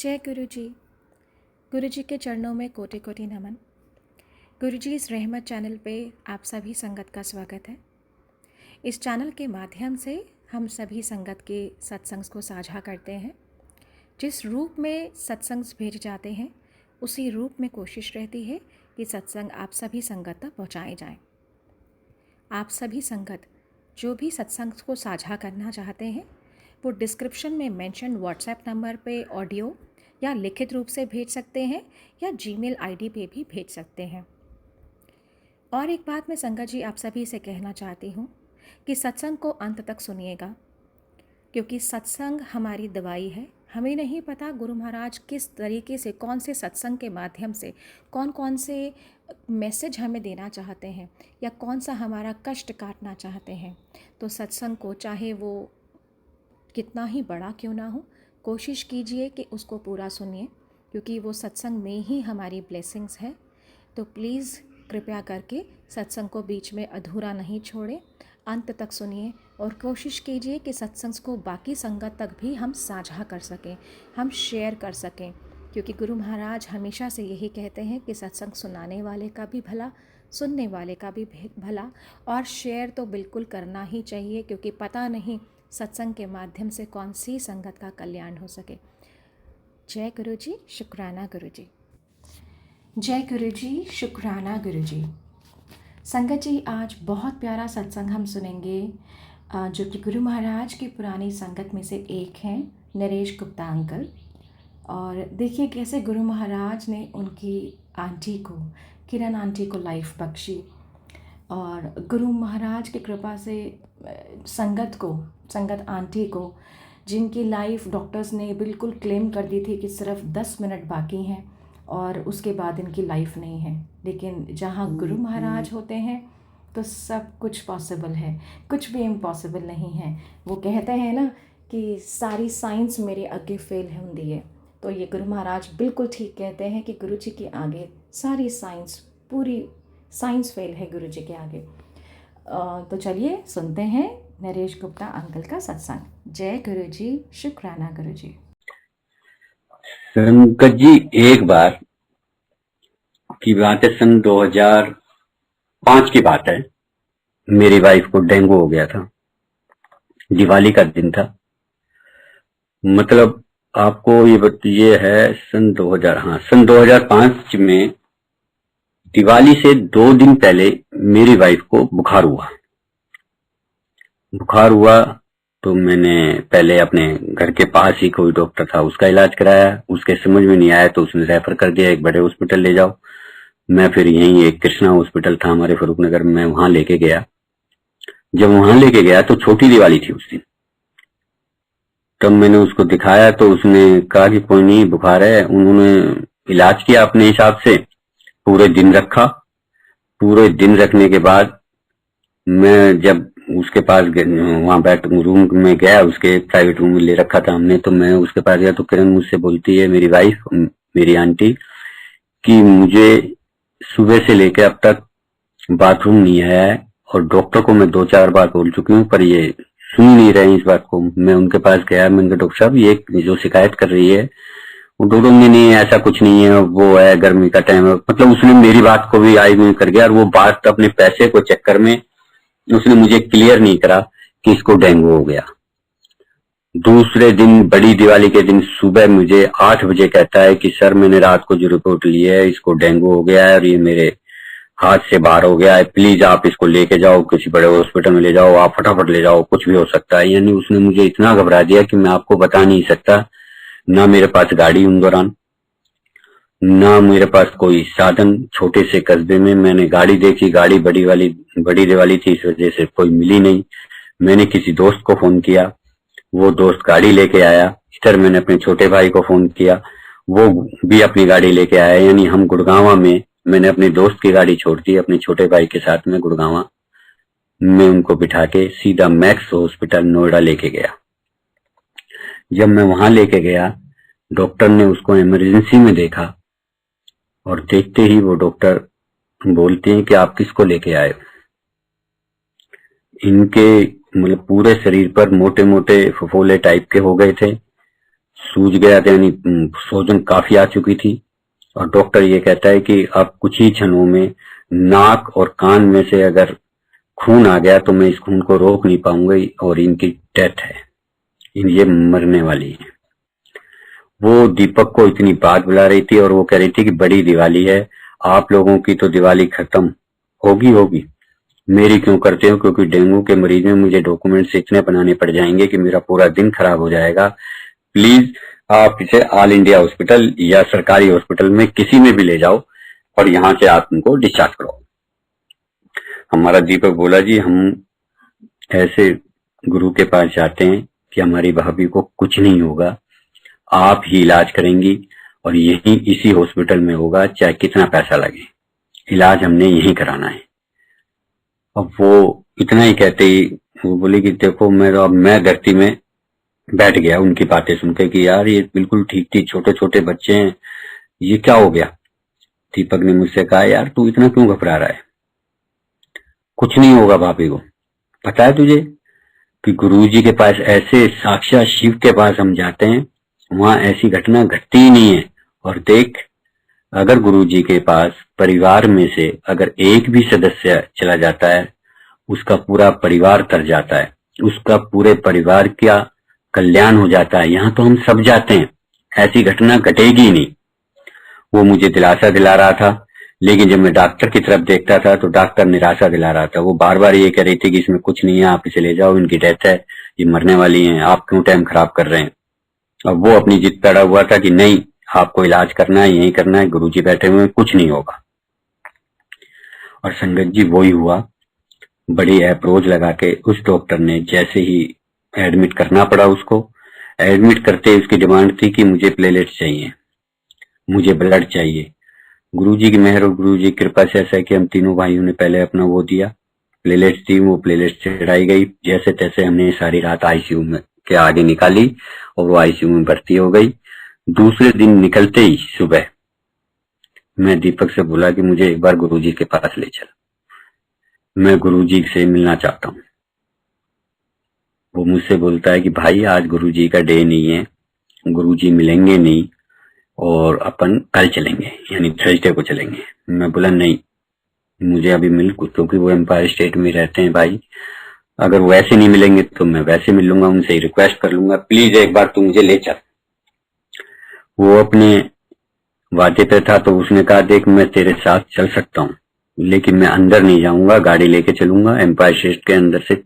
जय गुरु जी के चरणों में कोटि कोटि नमन। गुरु जी इस रहमत चैनल पे आप सभी संगत का स्वागत है। इस चैनल के माध्यम से हम सभी संगत के सत्संग को साझा करते हैं। जिस रूप में सत्संग भेज जाते हैं उसी रूप में कोशिश रहती है कि सत्संग आप सभी संगत तक पहुँचाए जाएं। आप सभी संगत जो भी सत्संग को साझा करना चाहते हैं वो डिस्क्रिप्शन में मेंशन व्हाट्सएप नंबर पे ऑडियो या लिखित रूप से भेज सकते हैं या जीमेल आईडी पे भी भेज सकते हैं। और एक बात मैं संगत जी आप सभी से कहना चाहती हूँ कि सत्संग को अंत तक सुनिएगा, क्योंकि सत्संग हमारी दवाई है। हमें नहीं पता गुरु महाराज किस तरीके से, कौन से सत्संग के माध्यम से कौन कौन से मैसेज हमें देना चाहते हैं या कौन सा हमारा कष्ट काटना चाहते हैं। तो सत्संग को चाहे वो कितना ही बड़ा क्यों ना हो, कोशिश कीजिए कि उसको पूरा सुनिए, क्योंकि वो सत्संग में ही हमारी ब्लेसिंग्स है। तो प्लीज़ कृपया करके सत्संग को बीच में अधूरा नहीं छोड़ें, अंत तक सुनिए और कोशिश कीजिए कि सत्संग को बाकी संगत तक भी हम साझा कर सकें, हम शेयर कर सकें, क्योंकि गुरु महाराज हमेशा से यही कहते हैं कि सत्संग सुनाने वाले का भी भला, सुनने वाले का भी भला, और शेयर तो बिल्कुल करना ही चाहिए, क्योंकि पता नहीं सत्संग के माध्यम से कौन सी संगत का कल्याण हो सके। जय गुरु जी, शुक्राना गुरु जी। जय गुरु जी, शुक्राना गुरु जी। संगत जी आज बहुत प्यारा सत्संग हम सुनेंगे, जो कि गुरु महाराज की पुरानी संगत में से एक हैं, नरेश गुप्ता अंकल। और देखिए कैसे गुरु महाराज ने उनकी आंटी को, किरण आंटी को लाइफ बख्शी, और गुरु महाराज की कृपा से संगत आंटी को, जिनकी लाइफ डॉक्टर्स ने बिल्कुल क्लेम कर दी थी कि सिर्फ 10 मिनट बाकी हैं और उसके बाद इनकी लाइफ नहीं है, लेकिन जहाँ गुरु महाराज होते हैं तो सब कुछ पॉसिबल है, कुछ भी इम्पॉसिबल नहीं है। वो कहते हैं ना कि सारी साइंस मेरे आगे फेल होंदी है, तो ये गुरु महाराज बिल्कुल ठीक कहते हैं कि गुरु जी के आगे सारी साइंस, पूरी साइंस फेल है गुरु जी के आगे। तो चलिए सुनते हैं नरेश गुप्ता अंकल का सत्संग। जय गुरु जी, शुक्राना गुरु जी। संकट जी, एक बार की बात है, सन 2005 की बात है। मेरी वाइफ को डेंगू हो गया था। दिवाली का दिन था। मतलब आपको ये है सन 2005 में दिवाली से 2 दिन पहले मेरी वाइफ को बुखार हुआ। तो मैंने पहले अपने घर के पास ही कोई डॉक्टर था, उसका इलाज कराया। उसके समझ में नहीं आया तो उसने रेफर कर दिया, एक बड़े हॉस्पिटल ले जाओ। मैं फिर यहीं एक कृष्णा हॉस्पिटल था हमारे फरूक नगर में, वहां लेके गया। जब वहां लेके गया तो छोटी दिवाली थी उस दिन। तब मैंने उसको दिखाया तो उसने कहा कि कोई नहीं, बुखार है। उन्होंने इलाज किया अपने हिसाब से, पूरे दिन रखा। पूरे दिन रखने के बाद मैं जब उसके पास वहां रूम में गया, उसके प्राइवेट रूम में ले रखा था हमने, तो मैं उसके पास गया तो किरण मुझसे बोलती है, मेरी वाइफ, मेरी आंटी, कि मुझे सुबह से लेकर अब तक बाथरूम नहीं आया है और डॉक्टर को मैं 2-4 बार बोल चुकी हूँ पर ये सुन नहीं रहे इस बात को। मैं उनके पास गया, मैंने कहा डॉक्टर साहब ये जो शिकायत कर रही है, वो डॉक्टर ने नहीं, ऐसा कुछ नहीं है, वो है गर्मी का टाइम है। मतलब उसने मेरी बात को भी आई में कर गया, और वो बात अपने पैसे को चक्कर में उसने मुझे क्लियर नहीं करा कि इसको डेंगू हो गया। दूसरे दिन, बड़ी दिवाली के दिन सुबह मुझे 8 बजे कहता है कि सर मैंने रात को जो रिपोर्ट ली है, इसको डेंगू हो गया है और ये मेरे हाथ से बाहर हो गया है, प्लीज आप इसको लेके जाओ, किसी बड़े हॉस्पिटल में ले जाओ, आप फटाफट ले जाओ, कुछ भी हो सकता है। यानी उसने मुझे इतना घबरा दिया कि मैं आपको बता नहीं सकता। ना मेरे पास गाड़ी उन दौरान, ना मेरे पास कोई साधन। छोटे से कस्बे में मैंने गाड़ी देखी, गाड़ी बड़ी दिवाली थी, इस वजह से कोई मिली नहीं। मैंने किसी दोस्त को फोन किया, वो दोस्त गाड़ी लेके आया। इधर मैंने अपने छोटे भाई को फोन किया, वो भी अपनी गाड़ी लेके आया। यानी हम गुड़गांव में, मैंने अपने दोस्त की गाड़ी छोड़ दी, अपने छोटे भाई के साथ में गुड़गांव में उनको बिठा के सीधा मैक्स हॉस्पिटल नोएडा लेके गया। जब मैं वहां लेके गया, डॉक्टर ने उसको इमरजेंसी में देखा और देखते ही वो डॉक्टर बोलते हैं कि आप किसको लेके आए। इनके मतलब पूरे शरीर पर मोटे मोटे फफोले टाइप के हो गए थे, सूज गया था, यानी सूजन काफी आ चुकी थी। और डॉक्टर ये कहता है कि अब कुछ ही क्षणों में नाक और कान में से अगर खून आ गया तो मैं इस खून को रोक नहीं पाऊंगा और इनकी डेथ है, ये मरने वाली है। वो दीपक को इतनी बात बुला रही थी और वो कह रही थी कि बड़ी दिवाली है, आप लोगों की तो दिवाली खत्म होगी, मेरी क्यों करते हो? क्योंकि डेंगू के मरीज में मुझे डॉक्यूमेंट्स इतने बनाने पड़ जाएंगे कि मेरा पूरा दिन खराब हो जाएगा। प्लीज आप इसे ऑल इंडिया हॉस्पिटल या सरकारी हॉस्पिटल में किसी में भी ले जाओ और यहाँ से आप उनको डिस्चार्ज करो। हमारा दीपक बोला, जी हम ऐसे गुरु के पास जाते हैं कि हमारी भाभी को कुछ नहीं होगा, आप ही इलाज करेंगी और यही इसी हॉस्पिटल में होगा, चाहे कितना पैसा लगे, इलाज हमने यही कराना है। अब वो इतना ही कहते ही वो बोली कि देखो मैं धरती में बैठ गया उनकी बातें सुनकर कि यार ये बिल्कुल ठीक थी, छोटे छोटे बच्चे हैं, ये क्या हो गया? दीपक ने मुझसे कहा, यार तू इतना क्यों घबरा रहा है, कुछ नहीं होगा भाभी को। पता है तुझे कि गुरुजी के पास, ऐसे साक्षात शिव के पास हम जाते हैं, वहां ऐसी घटना घटती ही नहीं है। और देख, अगर गुरुजी के पास परिवार में से अगर एक भी सदस्य चला जाता है, उसका पूरा परिवार तर जाता है, उसका पूरे परिवार का कल्याण हो जाता है। यहाँ तो हम सब जाते हैं, ऐसी घटना घटेगी नहीं। वो मुझे दिलासा दिला रहा था, लेकिन जब मैं डॉक्टर की तरफ देखता था तो डॉक्टर निराशा दिला रहा था। वो बार बार ये कह रही थी कि इसमें कुछ नहीं है, आप इसे ले जाओ, इनकी डेथ है, ये मरने वाली हैं, आप क्यों टाइम खराब कर रहे हैं। अब वो अपनी जिद पे अड़ा हुआ था कि नहीं, आपको इलाज करना है, यही करना है, गुरुजी बैठे हुए हैं, कुछ नहीं होगा। और संगत जी वही हुआ। बड़ी अप्रोच लगा के उस डॉक्टर ने जैसे ही एडमिट करना पड़ा, उसको एडमिट करते ही उसकी डिमांड थी कि मुझे प्लेलेट्स चाहिए, मुझे ब्लड चाहिए। गुरुजी की मेहर और गुरुजी की कृपा से ऐसा है कि हम तीनों भाइयों ने पहले अपना वो दिया, प्लेलेट्स थी, वो प्लेलेट्स चढ़ाई गई। जैसे तैसे हमने सारी रात आईसीयू में के आगे निकाली और वो आईसीयू में भर्ती हो गई। दूसरे दिन निकलते ही सुबह मैं दीपक से बोला कि मुझे एक बार गुरुजी के पास ले चल, मैं गुरुजी से मिलना चाहता हूँ। वो मुझसे बोलता है कि भाई आज गुरुजी का डे नहीं है, गुरुजी मिलेंगे नहीं और अपन कल चलेंगे, यानी थर्सडे को चलेंगे। मैं बोला नहीं, मुझे अभी मिल, क्योंकि वो एम्पायर स्टेट में रहते हैं भाई, अगर वैसे नहीं मिलेंगे तो मैं वैसे मिल लूंगा, उनसे रिक्वेस्ट कर लूंगा, प्लीज एक बार तू मुझे ले चल। वो अपने वादे पे था तो उसने कहा, देख मैं तेरे साथ चल सकता हूँ, लेकिन मैं अंदर नहीं जाऊंगा, गाड़ी लेके चलूंगा एम्पायर स्टेट के अंदर से,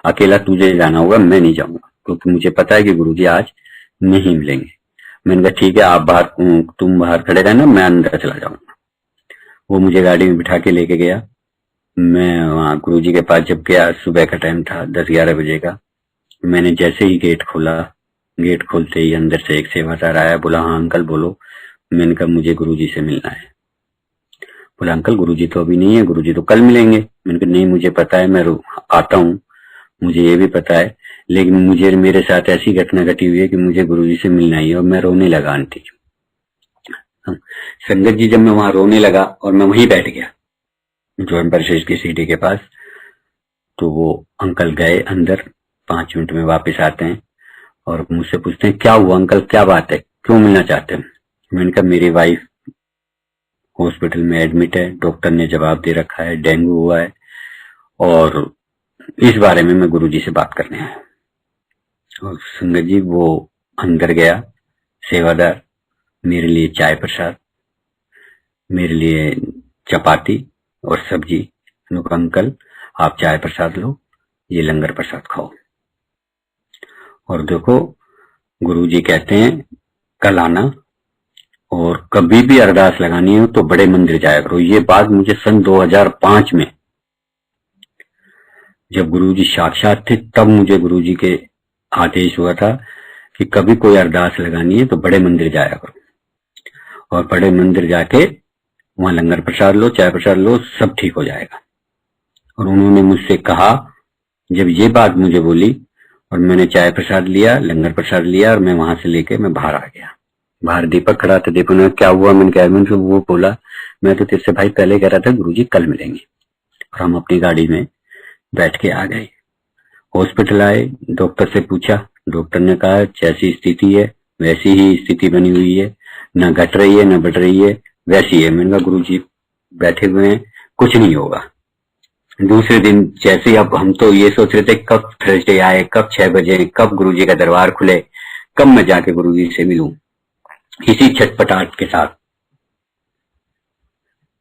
अकेला तुझे जाना होगा, मैं नहीं जाऊंगा, क्योंकि मुझे पता है कि गुरुजी आज नहीं मिलेंगे। मैंने कहा ठीक है, आप बाहर, तुम बाहर खड़े रहना, मैं अंदर चला जाऊंगा। वो मुझे गाड़ी में बिठा के लेके गया। मैं वहां गुरुजी के पास जब गया, सुबह का टाइम था, 10-11 बजे का। मैंने जैसे ही गेट खोला, गेट खोलते ही अंदर से एक सेवादार आया, बोला हाँ अंकल बोलो। मैंने कहा मुझे गुरुजी से मिलना है। बोला अंकल गुरुजी तो अभी नहीं है, गुरुजी तो कल मिलेंगे। मैंने कहा नहीं, मुझे पता है, मैं आता हूँ, मुझे ये भी पता है, लेकिन मुझे, मेरे साथ ऐसी घटना घटी हुई है कि मुझे गुरुजी से मिलना ही है। और मैं रोने लगा आंटी। संगत जी, जब मैं वहां रोने लगा और मैं वहीं बैठ गया जो एम्पायर की सीढ़ी के पास, तो वो अंकल गए अंदर, 5 मिनट में वापस आते हैं और मुझसे पूछते हैं क्या हुआ अंकल, क्या बात है, क्यों मिलना चाहते हैं। मैंने कहा मेरी वाइफ हॉस्पिटल में एडमिट है, डॉक्टर ने जवाब दे रखा है डेंगू हुआ है, और इस बारे में मैं गुरुजी से बात करने आया। और संगत जी, वो अंदर गया सेवादार, मेरे लिए चाय प्रसाद, मेरे लिए चपाती और सब्जी। अंकल आप चाय प्रसाद लो, ये लंगर प्रसाद खाओ। और देखो गुरुजी कहते हैं कल आना, और कभी भी अरदास लगानी हो तो बड़े मंदिर जाया करो। ये बात मुझे सन 2005 में जब गुरुजी साक्षात थे तब मुझे गुरुजी के आदेश हुआ था कि कभी कोई अरदास लगानी है तो बड़े मंदिर जाया करो, और बड़े मंदिर जाके वहां लंगर प्रसाद लो, चाय प्रसाद लो, सब ठीक हो जाएगा। और उन्होंने मुझसे कहा, जब ये बात मुझे बोली और मैंने चाय प्रसाद लिया, लंगर प्रसाद लिया, और मैं वहां से लेके मैं बाहर आ गया। बाहर दीपक खड़ा था, दीपक ने क्या हुआ, मैंने कहा मैंने वो बोला मैं तो तेरे से भाई पहले कह रहा था गुरुजी कल मिलेंगे। और हम अपनी गाड़ी में बैठ के आ गए। हॉस्पिटल आए, डॉक्टर से पूछा, डॉक्टर ने कहा जैसी स्थिति है वैसी ही स्थिति बनी हुई है, ना घट रही है ना बढ़ रही है, वैसी है। मैंने कहा गुरुजी बैठे हुए हैं, कुछ नहीं होगा। दूसरे दिन जैसे ही, अब हम तो ये सोच रहे थे कब थर्सडे आए, कब 6 बजे, कब गुरुजी का दरबार खुले, कब मैं जाके गुरुजी से मिलूं, इसी छटपटाहट के साथ।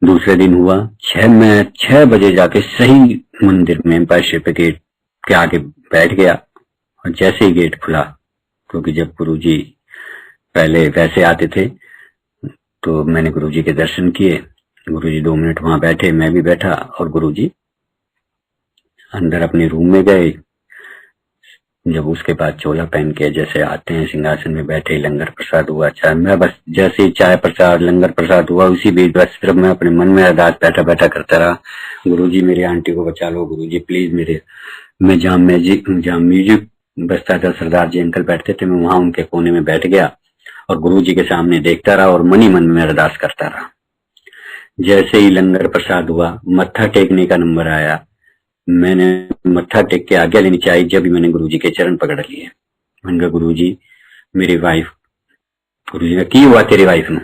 दूसरे दिन हुआ, मैं 6 बजे जाके सही मंदिर में एम्पायर स्टेट गेट के आगे बैठ गया। और जैसे ही गेट खुला, क्योंकि जब गुरुजी पहले वैसे आते थे, तो मैंने गुरुजी के दर्शन किए। गुरुजी 2 मिनट वहां बैठे, मैं भी बैठा, और गुरुजी अंदर अपने रूम में गए। जब उसके बाद चोला पहन के जैसे आते हैं, सिंहासन में बैठे, लंगर प्रसाद हुआ, चाय, मैं बस जैसे ही चाय प्रसाद लंगर प्रसाद हुआ, उसी बीच बस सिर्फ मैं अपने मन में अरदास बैठा बैठा करता रहा, गुरुजी मेरी आंटी को बचा लो, गुरुजी प्लीज मेरे। मैं जहाँ म्यूजिक बजता था, सरदार जी अंकल बैठते थे, मैं वहां उनके कोने में बैठ गया और गुरुजी के सामने देखता रहा और मन ही मन में अरदास करता रहा। जैसे ही लंगर प्रसाद हुआ, मत्था टेकने का नंबर आया, मैंने मत्था टेक के आज्ञा लेनी चाहिए, जब भी मैंने गुरुजी के चरण पकड़ लिए। मैंने कहा गुरुजी मेरी वाइफ, गुरुजी ने की हुआ तेरी वाइफ ने?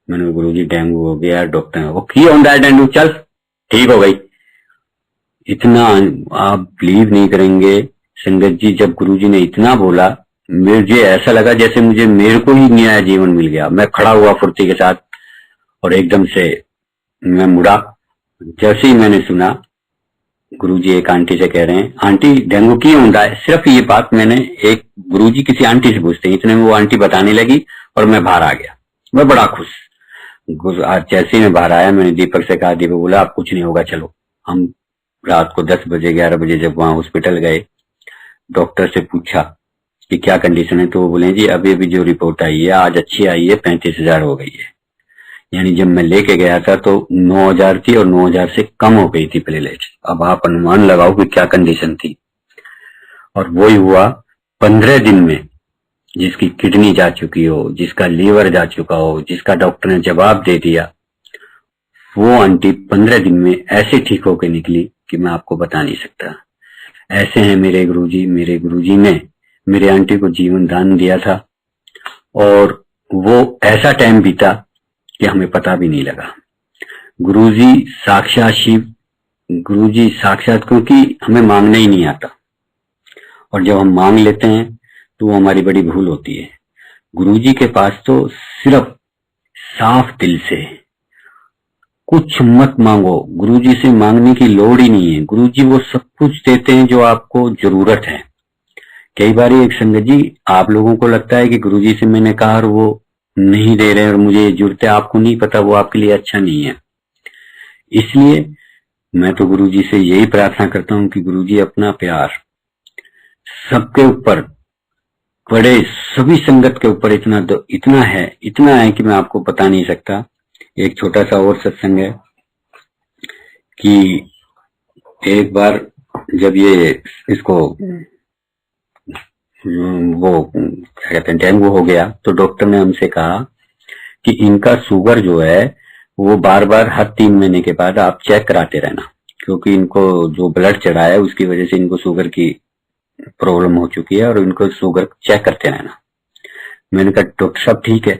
मैंने कहा गुरुजी डेंगू हो गया, डॉक्टर वो की होता है डेंगू, चल ठीक हो गई। इतना आप बिलीव नहीं करेंगे संगत जी, जब गुरुजी ने इतना बोला, मुझे ऐसा लगा जैसे मेरे को ही नया जीवन मिल गया। मैं खड़ा हुआ फुर्ती के साथ और एकदम से मैं मुड़ा। जैसे ही मैंने सुना गुरुजी एक आंटी से कह रहे हैं, आंटी डेंगू क्यों होता है? सिर्फ ये बात मैंने एक गुरुजी किसी आंटी से पूछते हैं, इतने में वो आंटी बताने लगी और मैं बाहर आ गया। मैं बड़ा खुश। आज जैसे ही मैं बाहर आया, मैंने दीपक से कहा, दीपक बोला आप कुछ नहीं होगा, चलो। हम रात को 10 बजे 11 बजे जब वहां हॉस्पिटल गए, डॉक्टर से पूछा कि क्या कंडीशन है, तो वो बोले जी अभी अभी जो रिपोर्ट आई है, आज अच्छी आई है, 35,000 हो गई है। यानी जब मैं लेके गया था तो 9,000 थी और 9,000 से कम हो गई थी प्लेलेट। अब आप अनुमान लगाओ कि क्या कंडीशन थी। और वही हुआ 15 दिन में, जिसकी किडनी जा चुकी हो, जिसका लीवर जा चुका हो, जिसका डॉक्टर ने जवाब दे दिया, वो आंटी 15 दिन में ऐसे ठीक होकर निकली कि मैं आपको बता नहीं सकता। ऐसे हैं मेरे गुरुजी। मेरे गुरुजी ने मेरे आंटी को जीवन दान दिया था और वो ऐसा टाइम बीता कि हमें पता भी नहीं लगा। गुरुजी साक्षात शिव, गुरुजी साक्षात, क्योंकि हमें मांगना ही नहीं आता और जब हम मांग लेते हैं तो वो हमारी बड़ी भूल होती है। गुरुजी के पास तो सिर्फ साफ दिल से कुछ मत मांगो, गुरुजी से मांगने की लोड़ ही नहीं है। गुरुजी वो सब कुछ देते हैं जो आपको जरूरत है। कई बार एक संगत जी, आप लोगों को लगता है कि गुरुजी से मैंने कहा और वो नहीं दे रहे और मुझे जरूरत है, आपको नहीं पता वो आपके लिए अच्छा नहीं है। इसलिए मैं तो गुरुजी से यही प्रार्थना करता हूं कि गुरुजी अपना प्यार सबके ऊपर, बड़े सभी संगत के ऊपर इतना है कि मैं आपको बता नहीं सकता। एक छोटा सा और सत्संग है कि एक बार जब ये इसको वो क्या कहते हैं डेंगू हो गया, तो डॉक्टर ने हमसे कहा कि इनका शुगर जो है वो बार बार हर 3 महीने के बाद आप चेक कराते रहना, क्योंकि इनको जो ब्लड चढ़ा है उसकी वजह से इनको शुगर की प्रॉब्लम हो चुकी है और इनको शुगर चेक करते रहना। मैंने कहा डॉक्टर साहब ठीक है।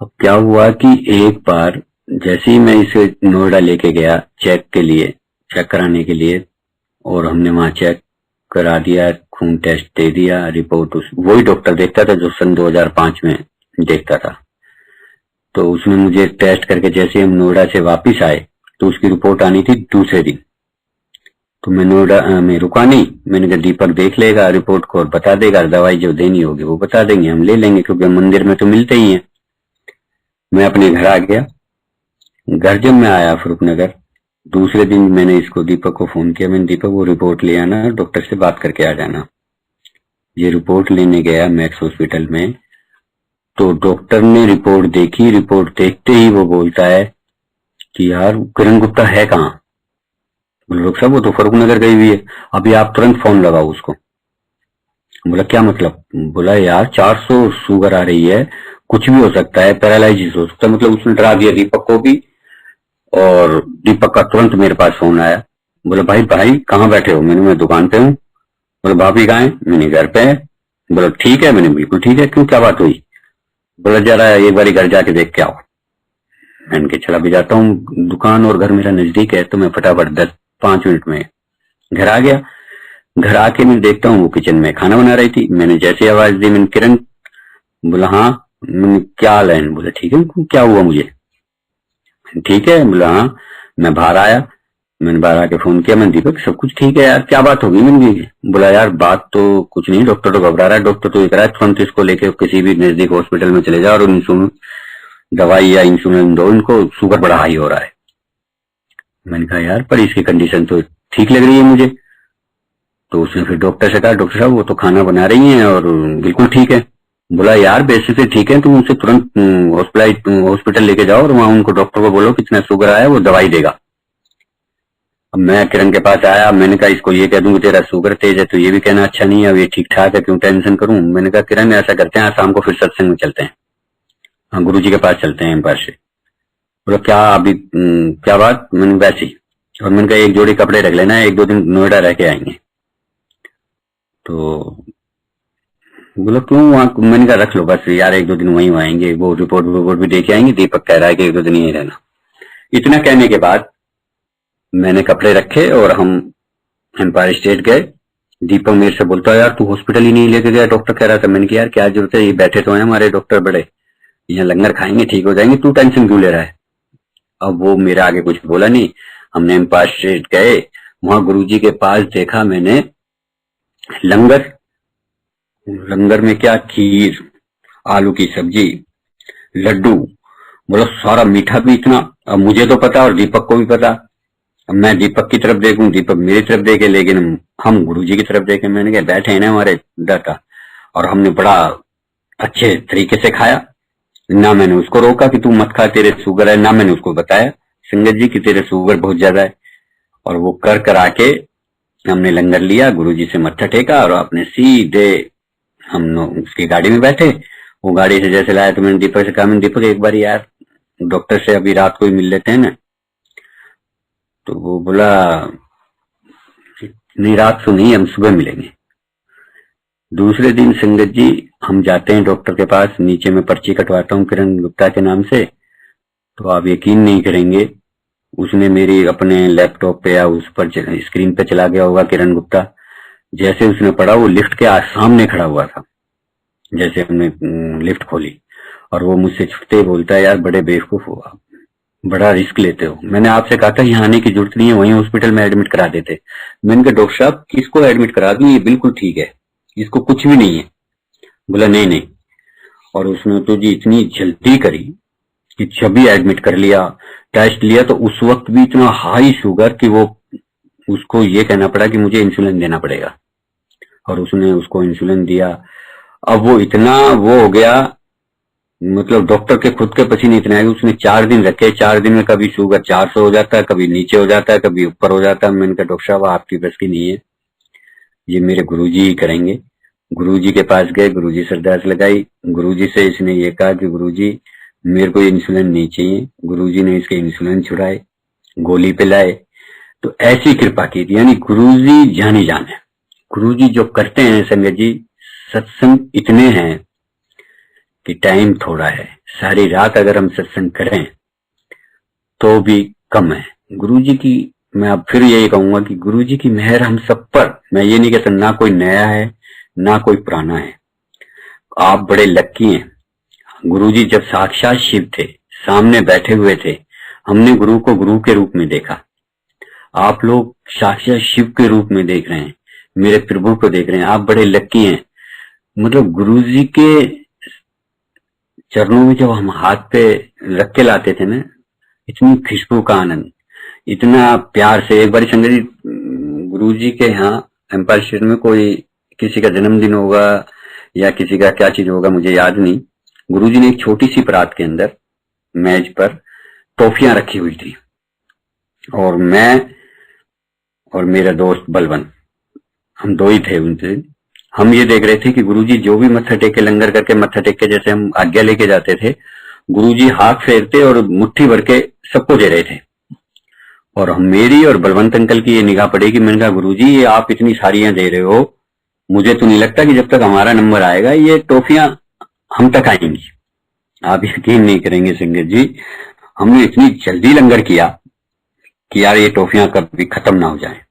अब क्या हुआ कि एक बार जैसे ही मैं इसे नोएडा लेके गया चेक कराने के लिए, और हमने वहां चेक करा दिया, खून टेस्ट दे दिया, रिपोर्ट वही डॉक्टर देखता था जो सन 2005 में देखता था। तो उसने मुझे टेस्ट करके जैसे हम नोएडा से वापस आए तो उसकी रिपोर्ट आनी थी दूसरे दिन। तो मैं नोएडा में रुका नहीं, मैंने कहा दीपक देख लेगा रिपोर्ट को और बता देगा, दवाई जो देनी होगी वो बता देंगे, हम ले लेंगे, क्योंकि मंदिर में तो मिलते ही हैं। मैं अपने घर आ गया। घर जब मैं आया फरूखनगर, दूसरे दिन मैंने इसको दीपक को फोन किया, मैंने दीपक वो रिपोर्ट ले आना, डॉक्टर से बात करके आ जाना। ये रिपोर्ट लेने गया मैक्स हॉस्पिटल में, तो डॉक्टर ने रिपोर्ट देखी। रिपोर्ट देखते ही वो बोलता है कि यार किरण गुप्ता है कहाँ? बोला डॉक्टर साहब वो तो फरूखनगर गई हुई है, अभी आप तुरंत फोन लगाओ उसको। बोला क्या मतलब? बोला यार 400 शुगर आ रही है, कुछ भी हो सकता है, पैरालाइसिस हो सकता है। मतलब उसने डरा दिया दीपक को भी, और दीपक का तुरंत मेरे पास फोन आया। बोला भाई कहाँ बैठे हो? मैं दुकान पे हूँ। बोला भाभी कहाँ है? मैंने घर पे है। बोला ठीक है। मैंने बिल्कुल ठीक है, क्यों क्या बात हुई? बोला जरा एक बार घर जाके देख के आओ। मैंने कहा चला भी जाता हूँ, दुकान और घर मेरा नजदीक है, तो मैं फटाफट 10-5 मिनट में घर आ गया। घर आके मैं देखता हूँ वो किचन में खाना बना रही थी। मैंने जैसे आवाज दी, मैंने किरण, बोला हाँ। मैंने क्या हाल है? बोला ठीक है। क्या हुआ मुझे? ठीक है। बोला हाँ। मैं बाहर आया, मैंने बाहर आके फोन किया, मैंने दीपक सब कुछ ठीक है यार, क्या बात होगी? मैंने बोला यार बात तो कुछ नहीं, डॉक्टर तो घबरा रहा है, डॉक्टर तो ये कह रहा है तुरंत इसको लेके किसी भी नजदीक हॉस्पिटल में चले जाओ और इंसुलिन दवाई या इंसुलिन दो इनको, शुगर बड़ा हाई हो रहा है। मैंने कहा यार पर इसकी कंडीशन तो ठीक लग रही है मुझे। तो उसने फिर डॉक्टर से कहा डॉक्टर साहब वो तो खाना बना रही हैं और बिल्कुल ठीक है। बोला यार बेसिकली ठीक है, तुम उसे तुरंत हॉस्पिटल लेके जाओ और वहां उनको डॉक्टर को बोलो कितना शुगर आया, वो दवाई देगा। अब मैं किरण के पास आया, मैंने कहा इसको ये कह दूं कि तेरा शुगर तेज है तो ये भी कहना अच्छा नहीं है, अब ये ठीक ठाक है क्यों टेंशन करूं। मैंने कहा किरण ऐसा करते हैं आज शाम को फिर सत्संग में चलते हैं, हाँ गुरु जी के पास चलते हैं एम्पायर से। बोला क्या अभी क्या बात? मैंने वैसी। और मैंने कहा एक जोड़ी कपड़े रख लेना, 1-2 दिन नोएडा रह के आएंगे। तो बोला क्यों वहां? मैंने कहा रख लो बस यार, 1-2 दिन वहीं आएंगे, वो रिपोर्ट भी देके आएंगे, दीपक कह रहा है कि 1-2 दिन यहीं रहना। इतना कहने के बाद मैंने कपड़े रखे और हम एम्पायर स्टेट गए। दीपक मेरे से बोलता है यार तू हॉस्पिटल ही नहीं लेके गया, डॉक्टर कह रहा था। मैंने कहा यार क्या जरूरत है, ये बैठे तो हैं हमारे डॉक्टर बड़े, यहाँ लंगर खाएंगे ठीक हो जाएंगे, तू टेंशन क्यों ले रहा है? अब वो मेरे आगे कुछ बोला नहीं। हमने एम्पायर स्टेट गए, वहां गुरुजी के पास देखा मैंने लंगर। लंगर में क्या, खीर, आलू की सब्जी, लड्डू, बोला सारा मीठा भी इतना। अब मुझे तो पता और दीपक को भी पता। अब मैं दीपक की तरफ देखूं, दीपक मेरी तरफ देखे, लेकिन हम गुरुजी की तरफ देखे। मैंने कहा बैठे हैं ना हमारे दाता, और हमने बड़ा अच्छे तरीके से खाया। ना मैंने उसको रोका कि तू मत खा तेरे शुगर है, ना मैंने उसको बताया संगत जी कि तेरे शुगर बहुत ज्यादा है। और वो कर आके हमने लंगर लिया, गुरुजी से मत्था टेका और अपने सीधे हम उसकी गाड़ी में बैठे। वो गाड़ी से जैसे लाया तो मैंने दीपक से कहा, मैंने दीपक एक बार यार डॉक्टर से अभी रात को ही मिल लेते हैं ना। तो वो बोला नहीं रात को नहीं, हम सुबह मिलेंगे। दूसरे दिन संगत जी हम जाते हैं डॉक्टर के पास, नीचे में पर्ची कटवाता हूँ किरण गुप्ता के नाम से। तो आप यकीन नहीं करेंगे, उसने मेरी अपने लैपटॉप पे या उस पर स्क्रीन पे चला गया होगा किरण गुप्ता। जैसे उसने पढ़ा वो लिफ्ट के सामने खड़ा हुआ था, जैसे हमने लिफ्ट खोली, और वो मुझसे छुटते ही बोलता है यार बड़े बेवकूफ हो आप, बड़ा रिस्क लेते हो। मैंने आपसे कहा था यहाँ आने की जरूरत नहीं है, वहीं हॉस्पिटल में एडमिट करा देते। मैंने कहा डॉक्टर साहब किसको एडमिट करा दूं, ये बिल्कुल ठीक है, इसको कुछ भी नहीं है। बोला नहीं नहीं। और उसने तो जी इतनी जल्दी करी कि जब भी एडमिट कर लिया, टेस्ट लिया, तो उस वक्त भी इतना हाई शुगर कि वो उसको ये कहना पड़ा कि मुझे इंसुलिन देना पड़ेगा। और उसने उसको इंसुलिन दिया। अब वो इतना वो हो गया, मतलब डॉक्टर के खुद के पसीने इतने आए। उसने 4 दिन रखे, 4 दिन में कभी शुगर 400 हो जाता है, कभी नीचे हो जाता है, कभी ऊपर हो जाता है। मैंने कहा डॉक्टर साहब आपकी बस की नहीं है, ये मेरे गुरुजी ही करेंगे। गुरुजी के पास गए, गुरुजी से अरदास लगाई। गुरुजी से इसने ये कहा कि गुरुजी मेरे को इंसुलिन नहीं चाहिए। गुरुजी ने इसके इंसुलिन छुड़ाए, गोली पिलाए। तो ऐसी कृपा की थी, यानी गुरुजी जानी जान है। गुरुजी जो करते हैं संगत जी, सत्संग इतने हैं कि टाइम थोड़ा है, सारी रात अगर हम सत्संग करें तो भी कम है। गुरुजी की मैं अब फिर यही कहूंगा कि गुरुजी की मेहर हम सब पर, मैं ये नहीं कहता ना कोई नया है ना कोई पुराना है, आप बड़े लक्की हैं। गुरुजी जब साक्षात शिव थे, सामने बैठे हुए थे, हमने गुरु को गुरु के रूप में देखा। आप लोग साक्षात शिव के रूप में देख रहे हैं, मेरे प्रभु को देख रहे हैं, आप बड़े लक्की हैं। मतलब गुरुजी के चरणों में जब हम हाथ पे रख के लाते थे ना, इतनी खुशबू का आनंद, इतना प्यार से। एक बार संगत जी गुरुजी के यहाँ एम्पायर स्टेट में कोई किसी का जन्मदिन होगा या किसी का क्या चीज होगा मुझे याद नहीं, गुरुजी ने एक छोटी सी परात के अंदर मेज पर टॉफियां रखी हुई थी, और मैं और मेरा दोस्त बलवन, हम दो ही थे उनसे। हम ये देख रहे थे कि गुरुजी जो भी मत्था टेक के लंगर करके मत्था टेक के जैसे हम आज्ञा लेके जाते थे, गुरुजी हाथ फेरते और मुट्ठी भर के सबको दे रहे थे। और हम मेरी और बलवंत अंकल की ये निगाह पड़ी कि मैंने कहा गुरुजी ये आप इतनी सारियां दे रहे हो, मुझे तो नहीं लगता कि जब तक हमारा नंबर आएगा ये टॉफियां हम तक आएंगी। आप यकीन नहीं करेंगे संगत जी, हमने इतनी जल्दी लंगर किया कि यार ये टॉफियां कभी खत्म ना हो जाए,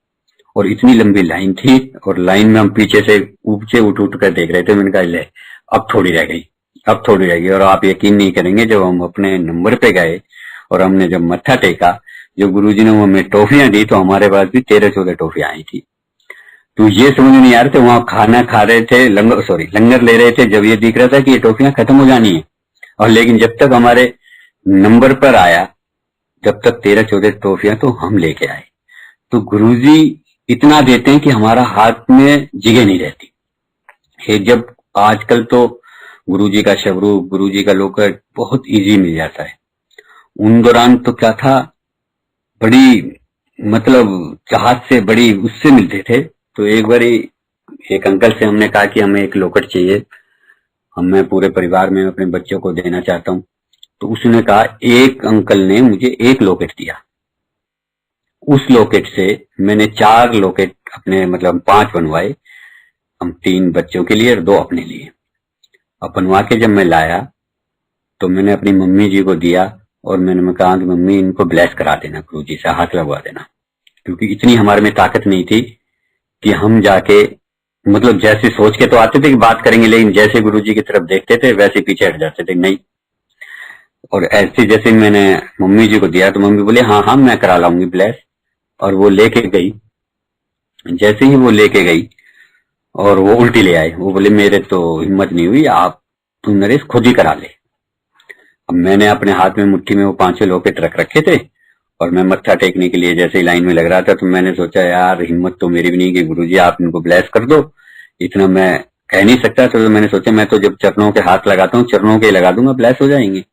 और इतनी लंबी लाइन थी, और लाइन में हम पीछे से ऊंचे उठ उठ कर देख रहे थे। मैंने कहा ले अब थोड़ी रह गई, अब थोड़ी रह गई। और आप यकीन नहीं करेंगे, जब हम अपने नंबर पे गए और हमने जब मत्था टेका, जो गुरुजी ने हमें टॉफियां दी, तो हमारे पास भी 13-14 टॉफियां आई थी। तो ये समझ नहीं आ रहे थे, वहां खाना खा रहे थे, लंगर ले रहे थे, जब ये दिख रहा था कि ये टॉफियां खत्म हो जानी है। और लेकिन जब तक हमारे नंबर पर आया, जब तक 13-14 टॉफियां तो हम लेके आए। तो गुरुजी इतना देते हैं कि हमारा हाथ में जगह नहीं रहती। जब आजकल तो गुरुजी का शबरूप, गुरुजी का लोकट बहुत इजी मिल जाता है। उन दौरान तो क्या था, बड़ी मतलब जहाज से बड़ी उससे मिलते थे। तो एक बार एक अंकल से हमने कहा कि हमें एक लोकट चाहिए, मैं पूरे परिवार में अपने बच्चों को देना चाहता हूँ। तो उसने कहा, एक अंकल ने मुझे एक लॉकेट दिया। उस लॉकेट से मैंने 4 लॉकेट अपने, मतलब 5 बनवाए, हम 3 बच्चों के लिए और 2 अपने लिए। अब बनवा के जब मैं लाया तो मैंने अपनी मम्मी जी को दिया, और मैंने कहा कि मम्मी इनको ब्लेस करा देना, गुरुजी से हाथ लगवा देना। क्योंकि इतनी हमारे में ताकत नहीं थी कि हम जाके, मतलब जैसे सोच के तो आते थे कि बात करेंगे, लेकिन जैसे गुरुजी की तरफ देखते थे वैसे पीछे हट जाते थे, नहीं। और ऐसे जैसे मैंने मम्मी जी को दिया तो मम्मी बोले हाँ हाँ मैं करा लाऊंगी ब्लेस। और वो लेके गई। जैसे ही वो लेके गई और वो उल्टी ले आए, वो बोले मेरे तो हिम्मत नहीं हुई, आप तुम नरेश खुद ही करा ले। अब मैंने अपने हाथ में मुट्ठी में वो 5 लॉकेट रख रखे थे, और मैं मत्था टेकने के लिए जैसे ही लाइन में लग रहा था, तो मैंने सोचा यार हिम्मत तो मेरी भी नहीं कि गुरुजी आप इनको ब्लेस कर दो, इतना मैं कह नहीं सकता। तो मैंने सोचा मैं तो जब चरणों के हाथ लगाता हूँ, चरणों के लगा दूंगा, ब्लेस हो जाएंगे।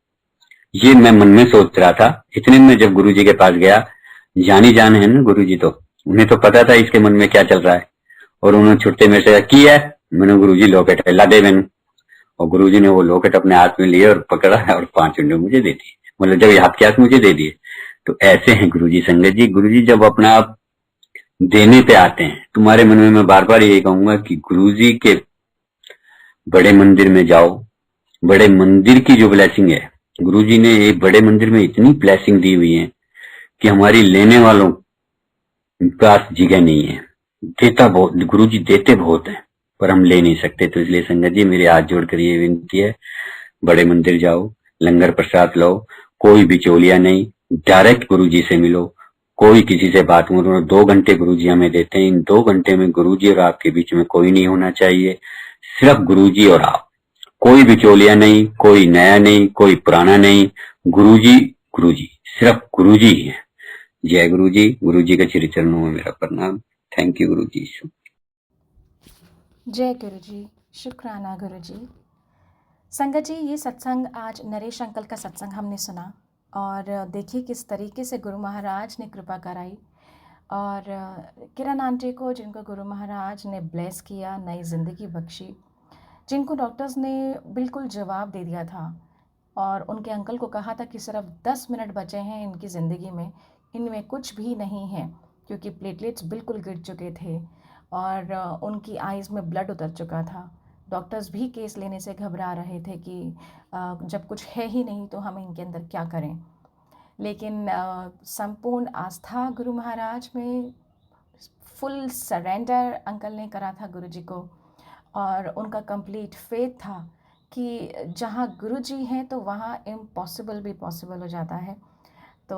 ये मैं मन में सोच रहा था। इतने में जब गुरुजी के पास गया, जानी जान है ना गुरुजी, तो उन्हें तो पता था इसके मन में क्या चल रहा है। और उन्होंने छुट्टे में से की है, मैंने गुरुजी लॉकेट ला दे मैंने। और गुरुजी ने वो लॉकेट अपने हाथ में लिए और पकड़ा और 5 उंडे मुझे दे दिए, मतलब जब हाथ के हाथ मुझे दे दिए। तो ऐसे हैं गुरुजी संगत जी। गुरुजी जब अपना आप देने पे आते हैं, तुम्हारे मन में मैं बार बार यही कहूंगा कि गुरुजी के बड़े मंदिर में जाओ। बड़े मंदिर की जो ब्लेसिंग है, गुरुजी ने एक बड़े मंदिर में इतनी ब्लेसिंग दी हुई है कि हमारी लेने वालों पास जगह नहीं है। देता बहुत, गुरुजी देते बहुत है, पर हम ले नहीं सकते। तो इसलिए संगत जी मेरी हाथ जोड़कर ये विनती है, बड़े मंदिर जाओ, लंगर प्रसाद लो, कोई बिचौलिया नहीं, डायरेक्ट गुरुजी से मिलो, कोई किसी से बात मत करो। 2 घंटे गुरुजी हमें देते हैं, इन 2 घंटे में गुरुजी और आपके बीच में कोई नहीं होना चाहिए, सिर्फ गुरुजी और आप। कोई बिचौलिया नहीं, कोई नया नहीं, कोई पुराना नहीं, गुरुजी गुरुजी, सिर्फ गुरुजी ही है। जय गुरुजी। गुरुजी के श्री चरणों में मेरा प्रणाम। थैंक यू गुरुजी। जय गुरुजी, शुक्राना गुरुजी। संगत जी, ये सत्संग आज नरेश अंकल का सत्संग हमने सुना, और देखिए किस तरीके से गुरु महाराज ने कृपा कराई, और किरण आंटी को, जिनको गुरु महाराज ने ब्लेस किया, नई ज़िंदगी बख्शी, जिनको डॉक्टर्स ने बिल्कुल जवाब दे दिया था, और उनके अंकल को कहा था कि सिर्फ 10 मिनट बचे हैं इनकी ज़िंदगी में, इनमें कुछ भी नहीं है, क्योंकि प्लेटलेट्स बिल्कुल गिर चुके थे और उनकी आइज़ में ब्लड उतर चुका था। डॉक्टर्स भी केस लेने से घबरा रहे थे कि जब कुछ है ही नहीं तो हम इनके अंदर क्या करें। लेकिन संपूर्ण आस्था गुरु महाराज में, फुल सरेंडर अंकल ने करा था गुरुजी को, और उनका कंप्लीट फेथ था कि जहाँ गुरुजी हैं तो वहाँ इम्पॉसिबल भी पॉसिबल हो जाता है। तो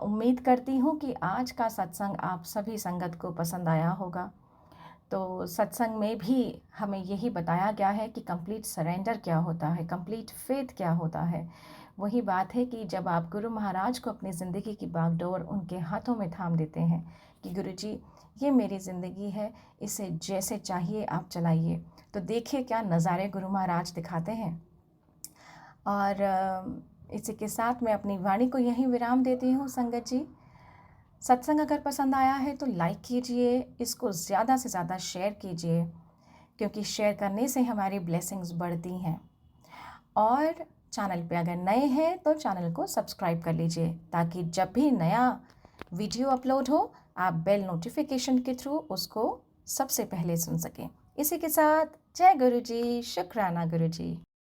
उम्मीद करती हूँ कि आज का सत्संग आप सभी संगत को पसंद आया होगा। तो सत्संग में भी हमें यही बताया गया है कि कंप्लीट सरेंडर क्या होता है, कंप्लीट फेथ क्या होता है। वही बात है कि जब आप गुरु महाराज को अपनी ज़िंदगी की बागडोर उनके हाथों में थाम देते हैं कि गुरुजी ये मेरी ज़िंदगी है, इसे जैसे चाहिए आप चलाइए, तो देखिए क्या नज़ारे गुरु महाराज दिखाते हैं। और इसी के साथ मैं अपनी वाणी को यहीं विराम देती हूँ संगत जी। सत्संग अगर पसंद आया है तो लाइक कीजिए, इसको ज़्यादा से ज़्यादा शेयर कीजिए, क्योंकि शेयर करने से हमारी ब्लेसिंग्स बढ़ती हैं। और चैनल पे अगर नए हैं तो चैनल को सब्सक्राइब कर लीजिए, ताकि जब भी नया वीडियो अपलोड हो आप बेल नोटिफिकेशन के थ्रू उसको सबसे पहले सुन सकें। इसी के साथ जय गुरु जी, शुक्राना गुरु जी।